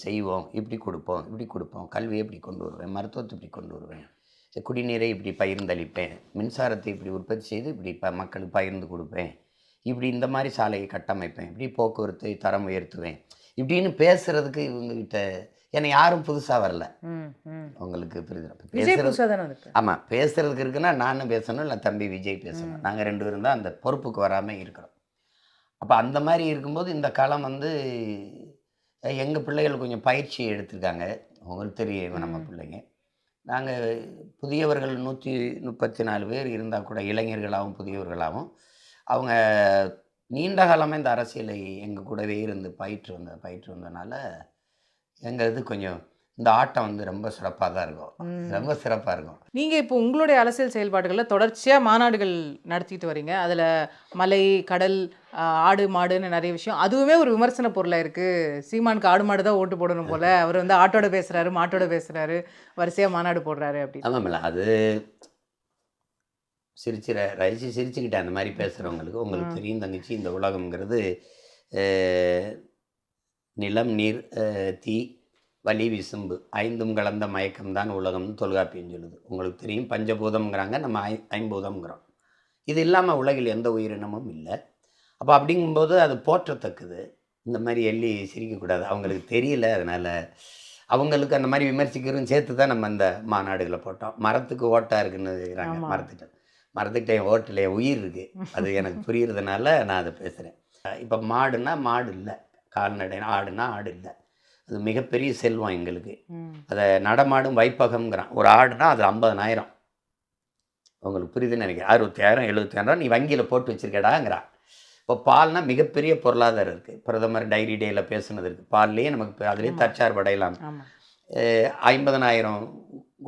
செய்வோம், இப்படி கொடுப்போம், இப்படி கொடுப்போம், கல்வியை இப்படி கொண்டு வருவேன், மருத்துவத்தை இப்படி கொண்டு வருவேன், குடிநீரை இப்படி பகிர்ந்தளிப்பேன், மின்சாரத்தை இப்படி உற்பத்தி செய்து இப்படி மக்களுக்கு பகிர்ந்து கொடுப்பேன், இப்படி இந்த மாதிரி சாலையை கட்டமைப்பேன், இப்படி போக்குவரத்தை தரம் உயர்த்துவேன், இப்படின்னு பேசுறதுக்கு இவங்ககிட்ட ஏன்னா யாரும் புதுசாக வரல. உங்களுக்கு புரியுது? ஆமாம், பேசுறதுக்கு இருக்குன்னா நானும் பேசணும், இல்லை தம்பி விஜய் பேசணும். நாங்கள் 2 பேரும் தான் அந்த பொறுப்புக்கு வராமல் இருக்கிறோம். அப்போ அந்த மாதிரி இருக்கும்போது இந்த காலம் வந்து எங்கள் பிள்ளைகள் கொஞ்சம் பயிற்சி எடுத்திருக்காங்க. அவங்களுக்கு தெரியும் நம்ம பிள்ளைங்க. நாங்கள் புதியவர்கள் 134 பேர் இருந்தால் கூட இளைஞர்களாகவும் புதியவர்களாகவும் அவங்க நீண்ட காலமாக இந்த அரசியலை எங்கள் கூடவே இருந்து பயிற்று வந்தனால எங்கள் இது கொஞ்சம் இந்த ஆட்டம் வந்து ரொம்ப சிறப்பாக தான் இருக்கும். ரொம்ப சிறப்பாக இருக்கும். நீங்கள் இப்போ உங்களுடைய அரசியல் செயல்பாடுகளில் தொடர்ச்சியாக மாநாடுகள் நடத்திட்டு வரீங்க. அதில் மலை, கடல், ஆடு மாடுன்னு நிறைய விஷயம், அதுவுமே ஒரு விமர்சன பொருளாக இருக்குது. சீமானுக்கு ஆடு மாடு தான் ஓட்டு போடணும் போல், அவர் வந்து ஆட்டோட பேசுகிறாரு, மாட்டோட பேசுகிறாரு, வரிசையாக மாநாடு போடுறாரு அப்படி. ஆமாம்ல, அது சிரிச்சுக்கிட்டேன் அந்த மாதிரி பேசுகிறவங்களுக்கு. உங்களுக்கு தெரியும் தங்கச்சி, இந்த உலகம்ங்கிறது நிலம், நீர், தீ, வலி, விசும்பு 5ம் கலந்த மயக்கம்தான் உலகம்னு தொல்காப்பியம் சொல்லுது. உங்களுக்கு தெரியும், பஞ்சபூதம்ங்கிறாங்க, நம்ம ஐம்பூதம்ங்கிறோம். இது இல்லாமல் உலகில் எந்த உயிரினமும் இல்லை. அப்போ அப்படிங்கும்போது அது போற்றத்தக்குது. இந்த மாதிரி எள்ளி சிரிக்கக்கூடாது. அவங்களுக்கு தெரியல, அதனால் அவங்களுக்கு அந்த மாதிரி விமர்சிக்கிறதும் சேர்த்து தான் நம்ம அந்த மாநாடுகளை போட்டோம். மரத்துக்கு ஓட்டாக இருக்குன்னு இருக்கிறாங்க. மரத்துக்கிட்ட என் ஓட்டில் உயிர் இருக்குது, அது எனக்கு புரியுறதுனால நான் அதை பேசுகிறேன். இப்போ மாடுனா மாடு இல்லை, கால்நடை. ஆடுனா ஆடு இல்லை. அது மிகப்பெரிய செல்வம் எங்களுக்கு. அதை நடமாடும் வைப்பகம்ங்கிறான். ஒரு ஆடுனா அது 50,000. உங்களுக்கு புரியுதுன்னு நினைக்கிறேன். 60,000 70,000 நீ வங்கியில் போட்டு வச்சுருக்கடாங்கிறான். இப்போ பால்னால் மிகப்பெரிய பொருளாதாரம் இருக்குது. பிரதமர் டைரி டேயில் பேசுனது இருக்குது. பால்லேயே நமக்கு அதுலேயே தற்சார்பு அடையலாம். 50,000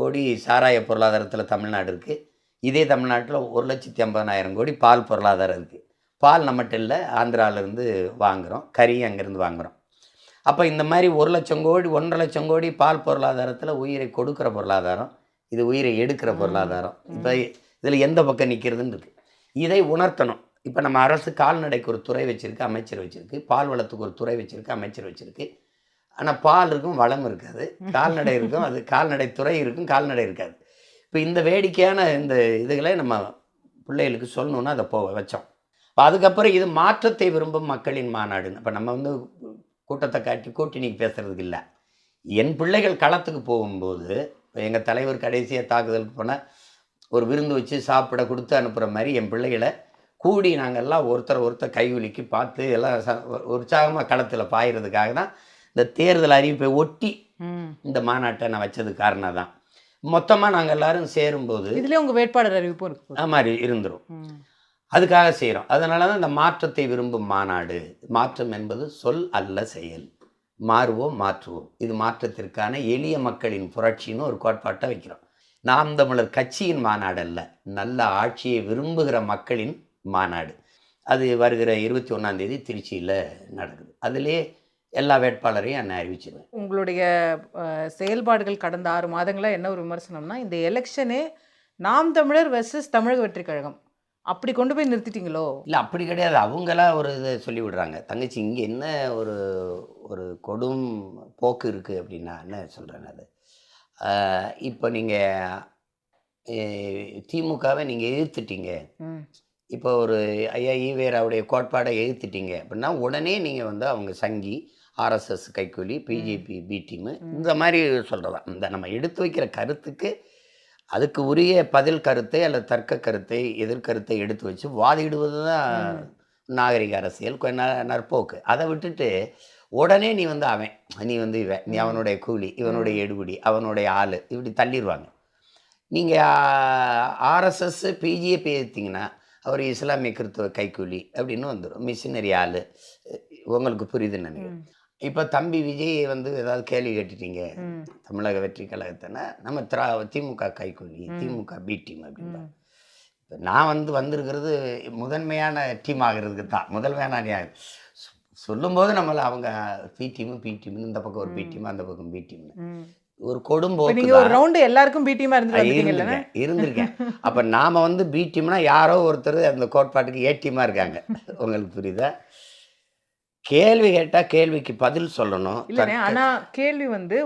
கோடி சாராய பொருளாதாரத்தில் தமிழ்நாடு இருக்குது. இதே தமிழ்நாட்டில் 1,50,000 கோடி பால் பொருளாதாரம் இருக்குது. பால் நம்மகிட்ட இல்லை, ஆந்திராவிலேருந்து வாங்குகிறோம், கறி அங்கேருந்து வாங்குகிறோம். அப்போ இந்த மாதிரி 1,00,000 கோடி 1,50,000 கோடி பால் பொருளாதாரத்தில் உயிரை கொடுக்குற பொருளாதாரம், இது உயிரை எடுக்கிற பொருளாதாரம். இப்போ இதில் எந்த பக்கம் நிற்கிறதுன்னு இருக்குது. இதை உணர்த்தணும். இப்போ நம்ம அரசு கால்நடைக்கு ஒரு துறை வச்சுருக்கு, அமைச்சர் வச்சுருக்கு. பால் வளத்துக்கு ஒரு துறை வச்சுருக்கு, அமைச்சர் வச்சுருக்கு. ஆனால் பால் இருக்கும், வளம் இருக்காது. கால்நடை இருக்கும், அது கால்நடை துறை இருக்கும், கால்நடை இருக்காது. இப்போ இந்த வேடிக்கையான இந்த இதுகளை நம்ம பிள்ளைகளுக்கு சொல்லணுன்னா அதை வச்சோம். இப்போ அதுக்கப்புறம் இது மாற்றத்தை விரும்பும் மக்களின் மாநாடுன்னு. இப்போ நம்ம வந்து கூட்டத்தை காட்டி கூட்டணிக்கு பேசுகிறதுக்கு இல்லை. என் பிள்ளைகள் களத்துக்கு போகும்போது, எங்கள் தலைவர் கடைசியாக தாக்குதலுக்கு போனால் ஒரு விருந்து வச்சு சாப்பிட கொடுத்து அனுப்புகிற மாதிரி என் பிள்ளைகளை கூடி நாங்கள்லாம் ஒருத்தர் கைகுலுக்கி பார்த்து எல்லாம் உற்சாகமாக களத்தில் பாயிறதுக்காக தான் இந்த தேர்தல் அறிவிப்பை ஒட்டி இந்த மாநாட்டை நான் வச்சது காரணம் தான். மொத்தமாக நாங்கள் எல்லோரும் சேரும்போது இதுலேயே உங்கள் வேட்பாளர் அறிவிப்பும் இருக்கு மாதிரி இருந்துடும். அதுக்காக செய்கிறோம். அதனால தான் இந்த மாற்றத்தை விரும்பும் மாநாடு. மாற்றம் என்பது சொல் அல்ல, செயல். மாறுவோம், மாற்றுவோம். இது மாற்றத்திற்கான எளிய மக்களின் புரட்சின்னு ஒரு கோட்பாட்டை வைக்கிறோம். நாம் தமிழர் கட்சியின் மாநாடு அல்ல, நல்ல ஆட்சியை விரும்புகிற மக்களின் மாநாடு. அது வருகிற 21ஆம் தேதி திருச்சியில் நடக்குது. அதிலே எல்லா வேட்பாளரையும் நான் அறிவிச்சிருவேன். உங்களுடைய செயல்பாடுகள் கடந்த 6 மாதங்களாக என்ன ஒரு விமர்சனம்னா, இந்த எலெக்ஷனே நாம் தமிழர் வெர்சஸ் தமிழக வெற்றி கழகம் அப்படி கொண்டு போய் நிறுத்திட்டீங்களோ? இல்லை, அப்படி கிடையாது. அவங்களா ஒரு இதை சொல்லி விடுறாங்க. தங்கச்சி, இங்கே என்ன ஒரு ஒரு கொடும் போக்கு இருக்குது அப்படின்னா என்ன சொல்கிறேன். அது இப்போ நீங்கள் திமுகவை நீங்கள் எதிர்த்துட்டீங்க, இப்போ ஒரு ஐயா ஈவேராவுடைய கோட்பாடை எதிர்த்துட்டீங்க அப்படின்னா உடனே நீங்கள் வந்து அவங்க சங்கி, ஆர்எஸ்எஸ் கைக்கூலி, பிஜேபி பி டீமு, இந்த மாதிரி சொல்கிறதா. இந்த நம்ம எடுத்து வைக்கிற கருத்துக்கு அதுக்கு உரிய பதில் கருத்தை அல்லது தர்க்க கருத்தை, எதிர்கருத்தை எடுத்து வச்சு வாதிடுவது தான் நாகரிக அரசியல், நற்போக்கு. அதை விட்டுட்டு உடனே நீ வந்து அவன், நீ வந்து இவன், நீ அவனுடைய கூலி, இவனுடைய எடுபடி, அவனுடைய ஆள், இப்படி தள்ளிடுவாங்க. நீங்கள் ஆர்எஸ்எஸ் பிஜேபி எடுத்தீங்கன்னா அவர் இஸ்லாமிய கிறிஸ்துவ கைக்கூலி அப்படின்னு வந்துடும், மிஷினரி ஆள். உங்களுக்கு புரியுதுன்னு நினைக்கிறேன். இப்போ தம்பி விஜய் வந்து ஏதாவது கேள்வி கேட்டுட்டீங்க தமிழக வெற்றி கழகத்தைன்னா நம்ம திமுக கைக்கூலி, திமுக பி டீம் அப்படின்னா. இப்போ நான் வந்திருக்கிறது முதன்மையான டீம் ஆகிறதுக்கு தான். முதன்மையான சொல்லும்போது நம்மளை அவங்க பி டீம்னு இந்த பக்கம் ஒரு பி டீம், அந்த பக்கம் பி டீம்னு ஒரு கொடும்போக்கு. நீங்க ஒரு ரவுண்ட் எல்லாருக்கும் பி டீமா இருந்திருக்கேன். அப்ப நாம வந்து பி டீம்னா யாரோ ஒருத்தர் அந்த கோட்பாட்டுக்கு ஏ டீமா இருக்காங்க. உங்களுக்கு புரியுதா? கேள்வி கேட்டால் கேள்விக்கு பதில் சொல்லணும். இல்லைண்ணே, ஆனா கேள்வி வந்து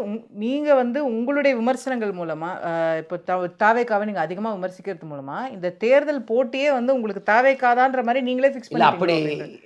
நீங்க வந்து உங்களுடைய விமர்சனங்கள் மூலமா இப்போ தாவேக்காவை நீங்க அதிகமா விமர்சிக்கிறது மூலமா இந்த தேர்தல் போட்டியே வந்து உங்களுக்கு தாவேக்காதான்ற மாதிரி நீங்களே ஃபிக்ஸ் இல்லை பண்ணிட்டீங்களோ அப்படி அப்படின்னு.